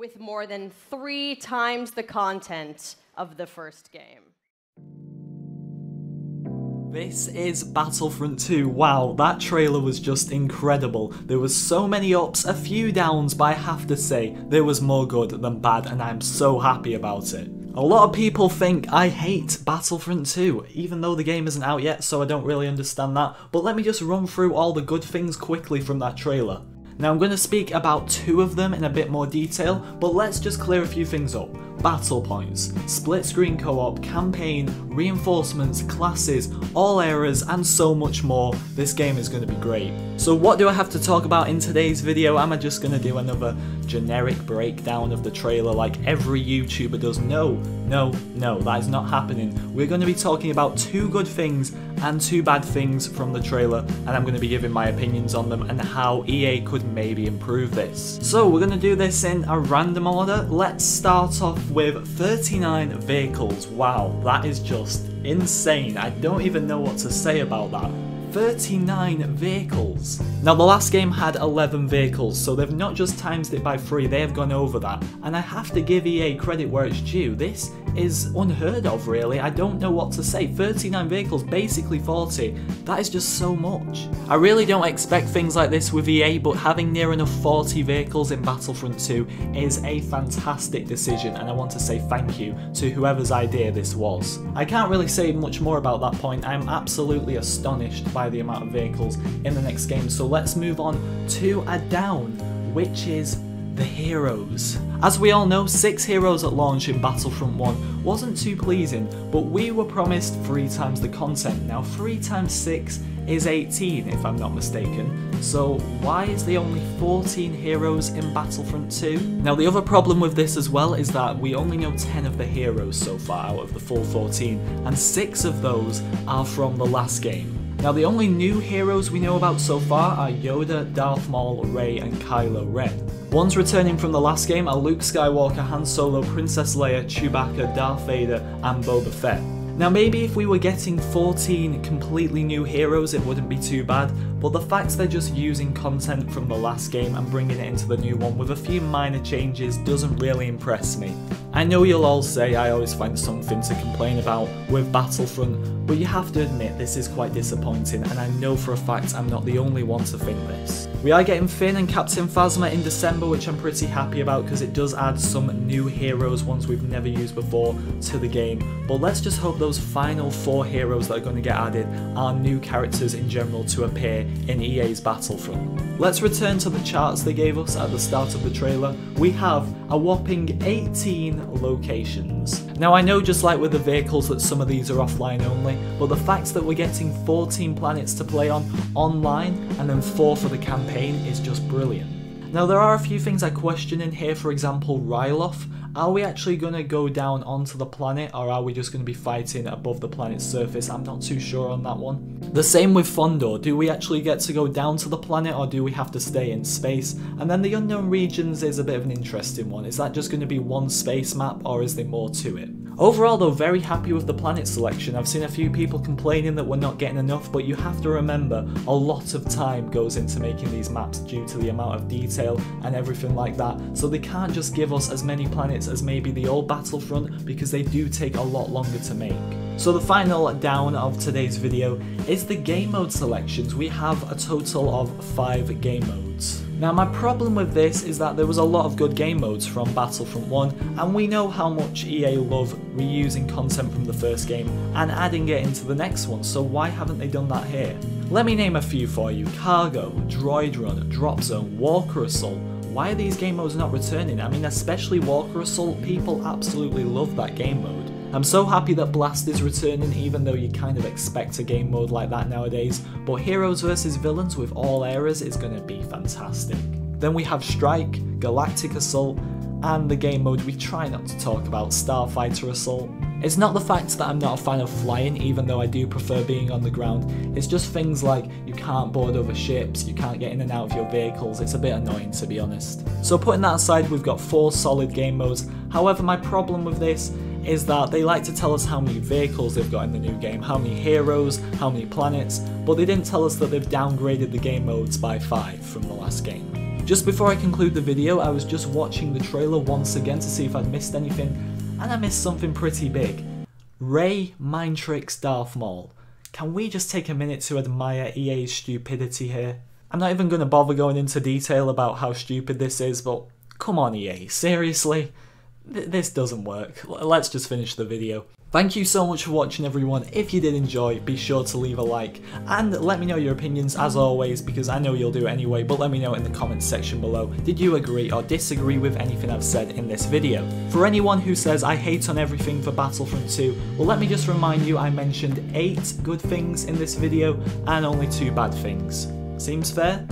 with more than 3 times the content of the first game. This is Battlefront 2. Wow, that trailer was just incredible. There was so many ups, a few downs, but I have to say, there was more good than bad, and I'm so happy about it. A lot of people think I hate Battlefront 2, even though the game isn't out yet, so I don't really understand that. But let me just run through all the good things quickly from that trailer. Now I'm going to speak about 2 of them in a bit more detail, but let's just clear a few things up. Battle points, split screen co-op, campaign, reinforcements, classes, all eras and so much more. This game is going to be great. So what do I have to talk about in today's video? Am I just going to do another generic breakdown of the trailer like every YouTuber does? No, that is not happening. We're going to be talking about 2 good things and 2 bad things from the trailer, and I'm going to be giving my opinions on them and how EA could maybe improve this. So we're going to do this in a random order. Let's start off with 39 vehicles. Wow, that is just insane. I don't even know what to say about that. 39 vehicles. Now the last game had 11 vehicles, so they've not just times it by 3, they have gone over that. And I have to give EA credit where it's due. This is unheard of really. I don't know what to say. 39 vehicles, basically 40. That is just so much. I really don't expect things like this with EA, but having near enough 40 vehicles in Battlefront 2 is a fantastic decision, and I want to say thank you to whoever's idea this was. I can't really say much more about that point. I'm absolutely astonished by the amount of vehicles in the next game, so let's move on to a down, which is the heroes. As we all know, 6 heroes at launch in Battlefront 1 wasn't too pleasing, but we were promised 3 times the content. Now 3 times 6 is 18 if I'm not mistaken, so why is there only 14 heroes in Battlefront 2? Now the other problem with this as well is that we only know 10 of the heroes so far out of the full 14, and 6 of those are from the last game. Now the only new heroes we know about so far are Yoda, Darth Maul, Rey and Kylo Ren. Ones returning from the last game are Luke Skywalker, Han Solo, Princess Leia, Chewbacca, Darth Vader and Boba Fett. Now maybe if we were getting 14 completely new heroes it wouldn't be too bad, but the fact they're just using content from the last game and bringing it into the new one with a few minor changes doesn't really impress me. I know you'll all say I always find something to complain about with Battlefront, but you have to admit this is quite disappointing, and I know for a fact I'm not the only one to think this. We are getting Finn and Captain Phasma in December, which I'm pretty happy about because it does add some new heroes, ones we've never used before, to the game, but let's just hope those final 4 heroes that are going to get added are new characters in general to appear in EA's Battlefront. Let's return to the charts they gave us at the start of the trailer. We have a whopping 18 locations. Now I know just like with the vehicles that some of these are offline only, but the fact that we're getting 14 planets to play on online and then 4 for the campaign is just brilliant. Now there are a few things I question in here, for example Ryloth. Are we actually going to go down onto the planet, or are we just going to be fighting above the planet's surface? I'm not too sure on that one. The same with Fondor. Do we actually get to go down to the planet, or do we have to stay in space? And then the unknown regions is a bit of an interesting one. Is that just going to be one space map, or is there more to it? Overall though, very happy with the planet selection. I've seen a few people complaining that we're not getting enough, but you have to remember a lot of time goes into making these maps due to the amount of detail and everything like that, so they can't just give us as many planets as maybe the old Battlefront because they do take a lot longer to make. So the final down of today's video is the game mode selections. We have a total of 5 game modes. Now my problem with this is that there was a lot of good game modes from Battlefront 1, and we know how much EA love reusing content from the first game and adding it into the next one, so why haven't they done that here? Let me name a few for you: Cargo, Droid Run, Drop Zone, Walker Assault. Why are these game modes not returning? I mean, especially Walker Assault, people absolutely love that game mode. I'm so happy that Blast is returning, even though you kind of expect a game mode like that nowadays, but Heroes vs Villains with all eras is going to be fantastic. Then we have Strike, Galactic Assault, and the game mode we try not to talk about, Starfighter Assault. It's not the fact that I'm not a fan of flying, even though I do prefer being on the ground, it's just things like you can't board over ships, you can't get in and out of your vehicles, it's a bit annoying to be honest. So putting that aside, we've got 4 solid game modes. However, my problem with this is that they like to tell us how many vehicles they've got in the new game, how many heroes, how many planets, but they didn't tell us that they've downgraded the game modes by 5 from the last game. Just before I conclude the video, I was just watching the trailer once again to see if I'd missed anything, and I missed something pretty big. Rey mind tricks Darth Maul. Can we just take a minute to admire EA's stupidity here? I'm not even going to bother going into detail about how stupid this is, but come on EA, seriously? This doesn't work. Let's just finish the video. Thank you so much for watching everyone. If you did enjoy, be sure to leave a like and let me know your opinions as always, because I know you'll do it anyway, but let me know in the comments section below. Did you agree or disagree with anything I've said in this video? For anyone who says I hate on everything for Battlefront 2, well, let me just remind you I mentioned 8 good things in this video and only 2 bad things. Seems fair?